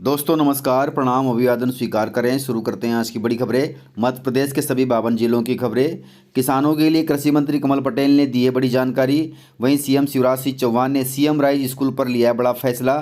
दोस्तों नमस्कार, प्रणाम, अभिवादन स्वीकार करें। शुरू करते हैं आज की बड़ी खबरें। मध्य प्रदेश के सभी 52 जिलों की खबरें। किसानों के लिए कृषि मंत्री कमल पटेल ने दी है बड़ी जानकारी। वहीं सीएम शिवराज सिंह चौहान ने सीएम राइज स्कूल पर लिया है बड़ा फैसला।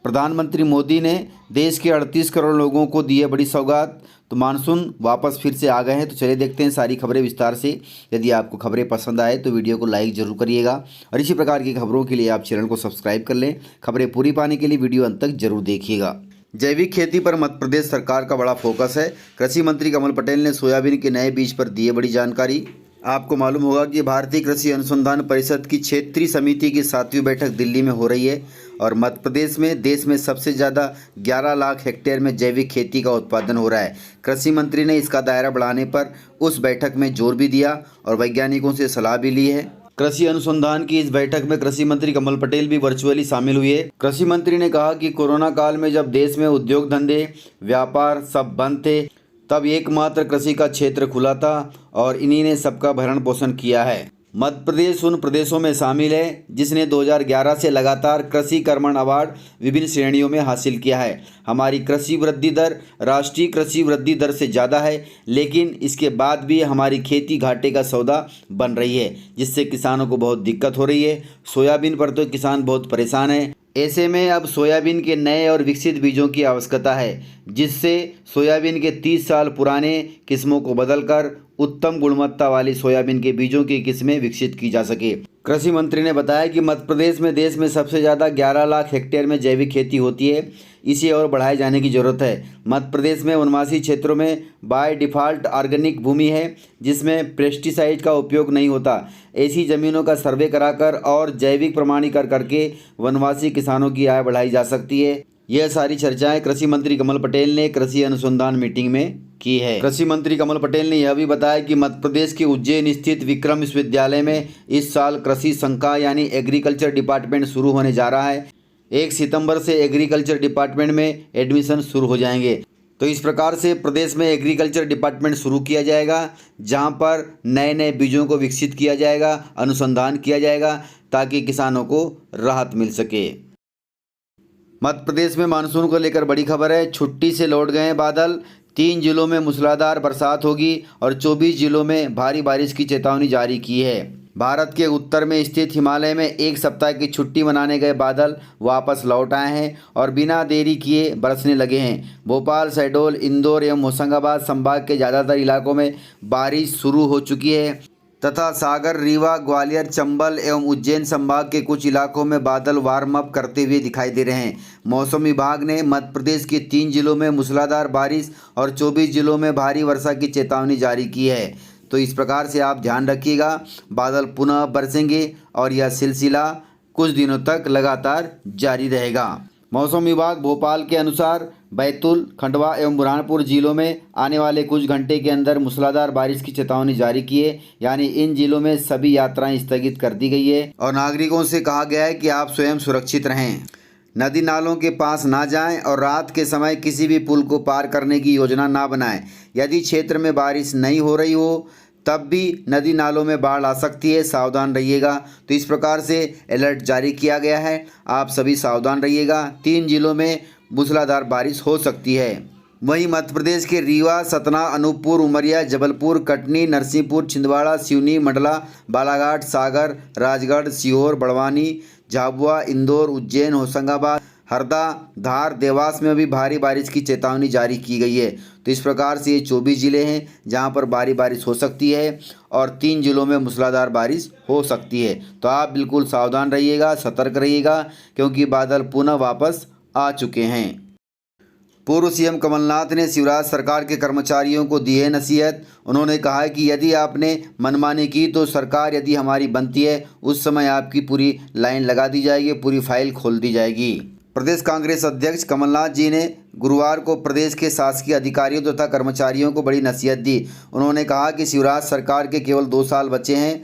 प्रधानमंत्री मोदी ने देश के 38 करोड़ लोगों को दी है बड़ी सौगात। तो मानसून वापस फिर से आ गए हैं। तो चलिए देखते हैं सारी खबरें विस्तार से। यदि आपको खबरें पसंद आए तो वीडियो को लाइक जरूर करिएगा और इसी प्रकार की खबरों के लिए आप चैनल को सब्सक्राइब कर लें। खबरें पूरी पाने के लिए वीडियो अंत तक जरूर देखिएगा। जैविक खेती पर मध्य प्रदेश सरकार का बड़ा फोकस है। कृषि मंत्री कमल पटेल ने सोयाबीन के नए बीज पर दी है बड़ी जानकारी। आपको मालूम होगा कि भारतीय कृषि अनुसंधान परिषद की क्षेत्रीय समिति की 7वीं बैठक दिल्ली में हो रही है और मध्य प्रदेश में देश में सबसे ज़्यादा 11 लाख हेक्टेयर में जैविक खेती का उत्पादन हो रहा है। कृषि मंत्री ने इसका दायरा बढ़ाने पर उस बैठक में जोर भी दिया और वैज्ञानिकों से सलाह भी ली है। कृषि अनुसंधान की इस बैठक में कृषि मंत्री कमल पटेल भी वर्चुअली शामिल हुए। कृषि मंत्री ने कहा कि कोरोना काल में जब देश में उद्योग धंधे व्यापार सब बंद थे तब एकमात्र कृषि का क्षेत्र खुला था और इन्हीं ने सबका भरण पोषण किया है। मध्य प्रदेश उन प्रदेशों में शामिल है जिसने 2011 से लगातार कृषि कर्मण अवार्ड विभिन्न श्रेणियों में हासिल किया है। हमारी कृषि वृद्धि दर राष्ट्रीय कृषि वृद्धि दर से ज़्यादा है, लेकिन इसके बाद भी हमारी खेती घाटे का सौदा बन रही है, जिससे किसानों को बहुत दिक्कत हो रही है। सोयाबीन पर तो किसान बहुत परेशान है। ऐसे में अब सोयाबीन के नए और विकसित बीजों की आवश्यकता है, जिससे सोयाबीन के 30 साल पुराने किस्मों को बदलकर उत्तम गुणवत्ता वाली सोयाबीन के बीजों की किस्में विकसित की जा सके। कृषि मंत्री ने बताया कि मध्य प्रदेश में देश में सबसे ज़्यादा 11 लाख हेक्टेयर में जैविक खेती होती है। इसे और बढ़ाए जाने की ज़रूरत है। मध्य प्रदेश में वनवासी क्षेत्रों में बाय डिफ़ॉल्ट ऑर्गेनिक भूमि है, जिसमें पेस्टिसाइड का उपयोग नहीं होता। ऐसी ज़मीनों का सर्वे कराकर और जैविक प्रमाणीकरण करके वनवासी किसानों की आय बढ़ाई जा सकती है। यह सारी चर्चाएं कृषि मंत्री कमल पटेल ने कृषि अनुसंधान मीटिंग में की है। कृषि मंत्री कमल पटेल ने यह भी बताया कि मध्य प्रदेश के उज्जैन स्थित विक्रम विश्वविद्यालय में इस साल कृषि संकाय यानी एग्रीकल्चर डिपार्टमेंट शुरू होने जा रहा है। 1 सितंबर से एग्रीकल्चर डिपार्टमेंट में एडमिशन शुरू हो जाएंगे। तो इस प्रकार से प्रदेश में एग्रीकल्चर डिपार्टमेंट शुरू किया जाएगा, जहां पर नए नए बीजों को विकसित किया जाएगा, अनुसंधान किया जाएगा, ताकि किसानों को राहत मिल सके। मध्य प्रदेश में मानसून को लेकर बड़ी खबर है। छुट्टी से लौट गए बादल। 3 जिलों में मूसलाधार बरसात होगी और 24 जिलों में भारी बारिश की चेतावनी जारी की है। भारत के उत्तर में स्थित हिमालय में एक सप्ताह की छुट्टी मनाने गए बादल वापस लौट आए हैं और बिना देरी किए बरसने लगे हैं। भोपाल, शहडोल, इंदौर एवं होशंगाबाद संभाग के ज़्यादातर इलाकों में बारिश शुरू हो चुकी है तथा सागर, रीवा, ग्वालियर, चंबल एवं उज्जैन संभाग के कुछ इलाकों में बादल वार्म अप करते हुए दिखाई दे रहे हैं। मौसम विभाग ने मध्य प्रदेश के 3 जिलों में मूसलाधार बारिश और 24 जिलों में भारी वर्षा की चेतावनी जारी की है। तो इस प्रकार से आप ध्यान रखिएगा, बादल पुनः बरसेंगे और यह सिलसिला कुछ दिनों तक लगातार जारी रहेगा। मौसम विभाग भोपाल के अनुसार बैतूल, खंडवा एवं बुरहानपुर जिलों में आने वाले कुछ घंटे के अंदर मूसलाधार बारिश की चेतावनी जारी की है। यानी इन जिलों में सभी यात्राएं स्थगित कर दी गई है और नागरिकों से कहा गया है कि आप स्वयं सुरक्षित रहें, नदी नालों के पास ना जाएं और रात के समय किसी भी पुल को पार करने की योजना ना बनाएं। यदि क्षेत्र में बारिश नहीं हो रही हो तब भी नदी नालों में बाढ़ आ सकती है, सावधान रहिएगा। तो इस प्रकार से अलर्ट जारी किया गया है, आप सभी सावधान रहिएगा। 3 जिलों में मूसलाधार बारिश हो सकती है। वहीं मध्य प्रदेश के रीवा, सतना, अनूपपुर, उमरिया, जबलपुर, कटनी, नरसिंहपुर, छिंदवाड़ा, सिवनी, मंडला, बालाघाट, सागर, राजगढ़, सीहोर, बड़वानी, झाबुआ, इंदौर, उज्जैन, होशंगाबाद, हरदा, धार, देवास में भी भारी बारिश की चेतावनी जारी की गई है। तो इस प्रकार से ये 24 ज़िले हैं जहां पर भारी बारिश हो सकती है और 3 जिलों में मूसलाधार बारिश हो सकती है। तो आप बिल्कुल सावधान रहिएगा, सतर्क रहिएगा, क्योंकि बादल पुनः वापस आ चुके हैं। पूर्व सीएम कमलनाथ ने शिवराज सरकार के कर्मचारियों को दी है नसीहत। उन्होंने कहा है कि यदि आपने मनमानी की तो सरकार यदि हमारी बनती है उस समय आपकी पूरी लाइन लगा दी जाएगी, पूरी फाइल खोल दी जाएगी। प्रदेश कांग्रेस अध्यक्ष कमलनाथ जी ने गुरुवार को प्रदेश के शासकीय अधिकारियों तथा कर्मचारियों को बड़ी नसीहत दी। उन्होंने कहा कि शिवराज सरकार के केवल 2 साल बचे हैं।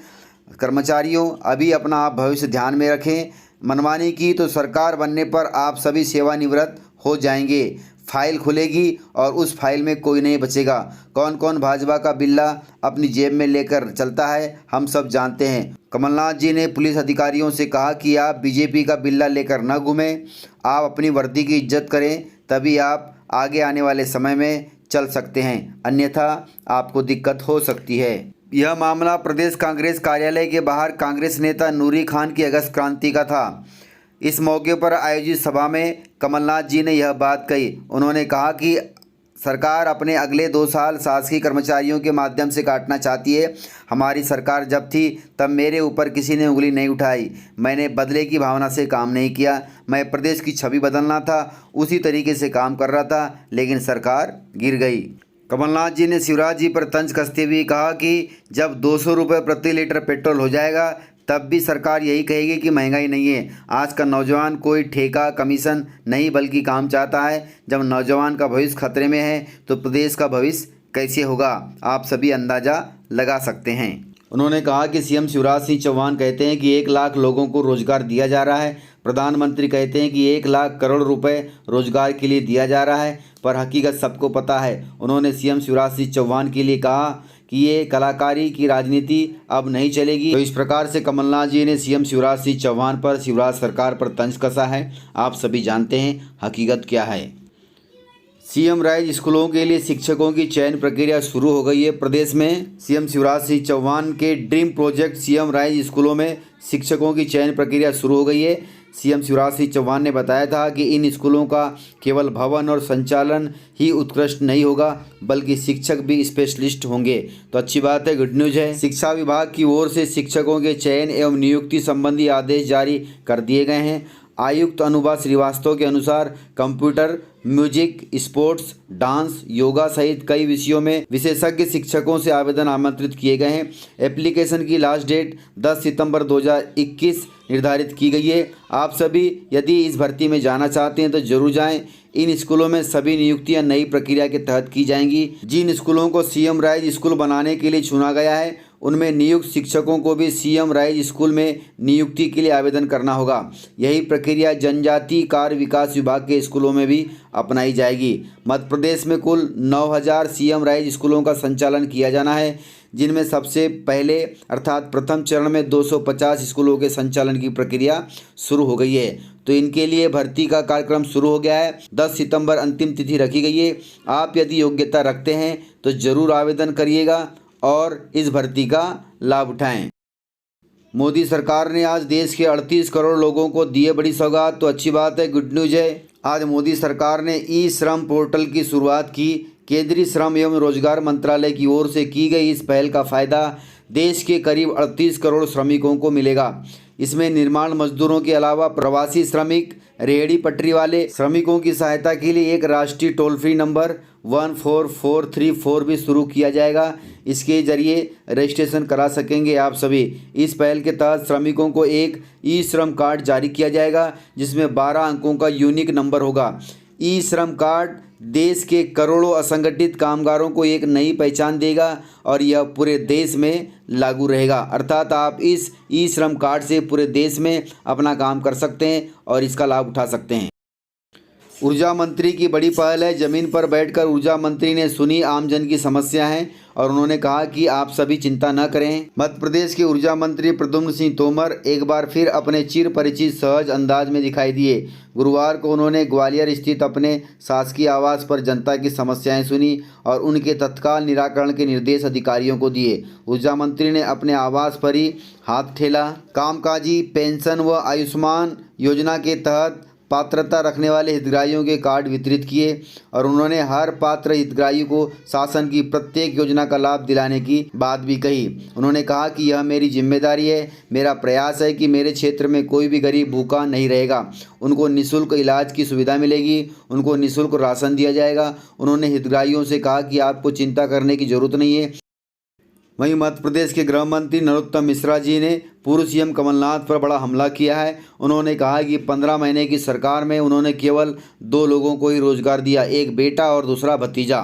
कर्मचारियों, अभी अपना आप भविष्य ध्यान में रखें। मनमानी की तो सरकार बनने पर आप सभी सेवानिवृत्त हो जाएंगे। फाइल खुलेगी और उस फाइल में कोई नहीं बचेगा। कौन कौन भाजपा का बिल्ला अपनी जेब में लेकर चलता है हम सब जानते हैं। कमलनाथ जी ने पुलिस अधिकारियों से कहा कि आप बीजेपी का बिल्ला लेकर न घूमें, आप अपनी वर्दी की इज्जत करें, तभी आप आगे आने वाले समय में चल सकते हैं, अन्यथा आपको दिक्कत हो सकती है। यह मामला प्रदेश कांग्रेस कार्यालय के बाहर कांग्रेस नेता नूरी खान की अगस्त क्रांति का था। इस मौके पर आयोजित सभा में कमलनाथ जी ने यह बात कही। उन्होंने कहा कि सरकार अपने अगले 2 साल शासकीय कर्मचारियों के माध्यम से काटना चाहती है। हमारी सरकार जब थी तब मेरे ऊपर किसी ने उंगली नहीं उठाई, मैंने बदले की भावना से काम नहीं किया, मैं प्रदेश की छवि बदलना था, उसी तरीके से काम कर रहा था, लेकिन सरकार गिर गई। कमलनाथ जी ने शिवराज जी पर तंज कसते हुए कहा कि जब 200 रुपये प्रति लीटर पेट्रोल हो जाएगा तब भी सरकार यही कहेगी कि महंगाई नहीं है। आज का नौजवान कोई ठेका कमीशन नहीं बल्कि काम चाहता है। जब नौजवान का भविष्य खतरे में है तो प्रदेश का भविष्य कैसे होगा, आप सभी अंदाज़ा लगा सकते हैं। उन्होंने कहा कि सीएम शिवराज सिंह चौहान कहते हैं कि 1 लाख लोगों को रोजगार दिया जा रहा है, प्रधानमंत्री कहते हैं कि 1 लाख करोड़ रुपए रोजगार के लिए दिया जा रहा है, पर हकीकत सबको पता है। उन्होंने सीएम शिवराज सिंह चौहान के लिए कहा कि ये कलाकारी की राजनीति अब नहीं चलेगी। तो इस प्रकार से कमलनाथ जी ने सीएम शिवराज सिंह चौहान पर, शिवराज सरकार पर तंज कसा है। आप सभी जानते हैं हकीकत क्या है। सीएम राइज स्कूलों के लिए शिक्षकों की चयन प्रक्रिया शुरू हो गई है। प्रदेश में सीएम शिवराज सिंह चौहान के ड्रीम प्रोजेक्ट सीएम राइज स्कूलों में शिक्षकों की चयन प्रक्रिया शुरू हो गई है। सीएम शिवराज सिंह चौहान ने बताया था कि इन स्कूलों का केवल भवन और संचालन ही उत्कृष्ट नहीं होगा बल्कि शिक्षक भी स्पेशलिस्ट होंगे। तो अच्छी बात है, गुड न्यूज़ है। शिक्षा विभाग की ओर से शिक्षकों के चयन एवं नियुक्ति संबंधी आदेश जारी कर दिए गए हैं। आयुक्त अनुभा श्रीवास्तव के अनुसार computer, music, sports, dance, yoga सहित कई विषयों में विशेषज्ञ शिक्षकों से आवेदन आमंत्रित किए गए हैं। एप्लीकेशन की लास्ट डेट 10 सितंबर 2021 निर्धारित की गई है। आप सभी यदि इस भर्ती में जाना चाहते हैं तो जरूर जाएं। इन स्कूलों में सभी नियुक्तियां नई प्रक्रिया के तहत की जाएंगी। जिन स्कूलों को सीएम राइज स्कूल बनाने के लिए चुना गया है उनमें नियुक्त शिक्षकों को भी सीएम राइज स्कूल में नियुक्ति के लिए आवेदन करना होगा। यही प्रक्रिया जनजातीय कार्य विकास विभाग के स्कूलों में भी अपनाई जाएगी। मध्य प्रदेश में कुल 9000 सीएम राइज स्कूलों का संचालन किया जाना है, जिनमें सबसे पहले अर्थात प्रथम चरण में 250 स्कूलों के संचालन की प्रक्रिया शुरू हो गई है। तो इनके लिए भर्ती का कार्यक्रम शुरू हो गया है। 10 सितंबर अंतिम तिथि रखी गई है। आप यदि योग्यता रखते हैं तो ज़रूर आवेदन करिएगा और इस भर्ती का लाभ उठाएं। मोदी सरकार ने आज देश के 38 करोड़ लोगों को दिए बड़ी सौगात। तो अच्छी बात है, गुड न्यूज़ है। आज मोदी सरकार ने ई श्रम पोर्टल की शुरुआत की। केंद्रीय श्रम एवं रोजगार मंत्रालय की ओर से की गई इस पहल का फ़ायदा देश के करीब 38 करोड़ श्रमिकों को मिलेगा। इसमें निर्माण मजदूरों के अलावा प्रवासी श्रमिक, रेहड़ी पटरी वाले श्रमिकों की सहायता के लिए एक राष्ट्रीय टोल फ्री नंबर 14434 भी शुरू किया जाएगा। इसके जरिए रजिस्ट्रेशन करा सकेंगे आप सभी। इस पहल के तहत श्रमिकों को एक ई श्रम कार्ड जारी किया जाएगा जिसमें 12 अंकों का यूनिक नंबर होगा। ई श्रम कार्ड देश के करोड़ों असंगठित कामगारों को एक नई पहचान देगा और यह पूरे देश में लागू रहेगा। अर्थात आप इस ई श्रम कार्ड से पूरे देश में अपना काम कर सकते हैं और इसका लाभ उठा सकते हैं। ऊर्जा मंत्री की बड़ी पहल है। ज़मीन पर बैठकर ऊर्जा मंत्री ने सुनी आमजन की समस्याएं और उन्होंने कहा कि आप सभी चिंता न करें। मध्य प्रदेश के ऊर्जा मंत्री प्रद्युम्न सिंह तोमर एक बार फिर अपने चिर परिचित सहज अंदाज में दिखाई दिए। गुरुवार को उन्होंने ग्वालियर स्थित अपने शासकीय आवास पर जनता की समस्याएं सुनी और उनके तत्काल निराकरण के निर्देश अधिकारियों को दिए। ऊर्जा मंत्री ने अपने आवास पर ही हाथ ठेला कामकाजी पेंशन व आयुष्मान योजना के तहत पात्रता रखने वाले हितग्राहियों के कार्ड वितरित किए और उन्होंने हर पात्र हितग्राही को शासन की प्रत्येक योजना का लाभ दिलाने की बात भी कही। उन्होंने कहा कि यह मेरी जिम्मेदारी है, मेरा प्रयास है कि मेरे क्षेत्र में कोई भी गरीब भूखा नहीं रहेगा। उनको निःशुल्क इलाज की सुविधा मिलेगी, उनको निःशुल्क राशन दिया जाएगा। उन्होंने हितग्राहियों से कहा कि आपको चिंता करने की जरूरत नहीं है। वहीं मध्य प्रदेश के गृह मंत्री नरोत्तम मिश्रा जी ने पूर्व सीएम कमलनाथ पर बड़ा हमला किया है। उन्होंने कहा कि 15 महीने की सरकार में उन्होंने केवल 2 लोगों को ही रोजगार दिया, एक बेटा और दूसरा भतीजा।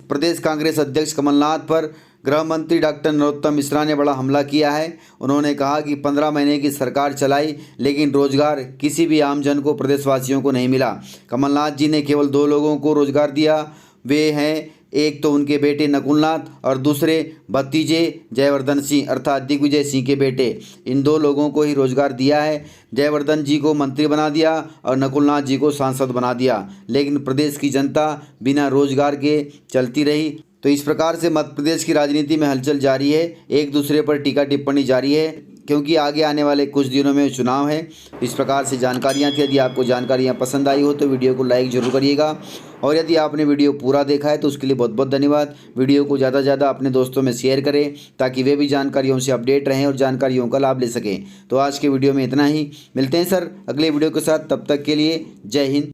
प्रदेश कांग्रेस अध्यक्ष कमलनाथ पर गृह मंत्री डॉक्टर नरोत्तम मिश्रा ने बड़ा हमला किया है। उन्होंने कहा कि 15 महीने की सरकार चलाई लेकिन रोजगार किसी भी आम जन को, प्रदेशवासियों को नहीं मिला। कमलनाथ जी ने केवल 2 लोगों को रोजगार दिया, वे हैं एक तो उनके बेटे नकुलनाथ और दूसरे भतीजे जयवर्धन सिंह अर्थात दिग्विजय सिंह के बेटे। इन 2 लोगों को ही रोजगार दिया है। जयवर्धन जी को मंत्री बना दिया और नकुलनाथ जी को सांसद बना दिया, लेकिन प्रदेश की जनता बिना रोजगार के चलती रही। तो इस प्रकार से मध्य प्रदेश की राजनीति में हलचल जारी है, एक दूसरे पर टीका टिप्पणी जारी है, क्योंकि आगे आने वाले कुछ दिनों में चुनाव है। इस प्रकार से जानकारियाँ थी। यदि आपको जानकारियाँ पसंद आई हो तो वीडियो को लाइक जरूर करिएगा, और यदि आपने वीडियो पूरा देखा है तो उसके लिए बहुत बहुत धन्यवाद। वीडियो को ज़्यादा से ज़्यादा अपने दोस्तों में शेयर करें ताकि वे भी जानकारियों से अपडेट रहें और जानकारियों का लाभ ले सकें। तो आज के वीडियो में इतना ही, मिलते हैं सर अगले वीडियो के साथ, तब तक के लिए जय हिंद।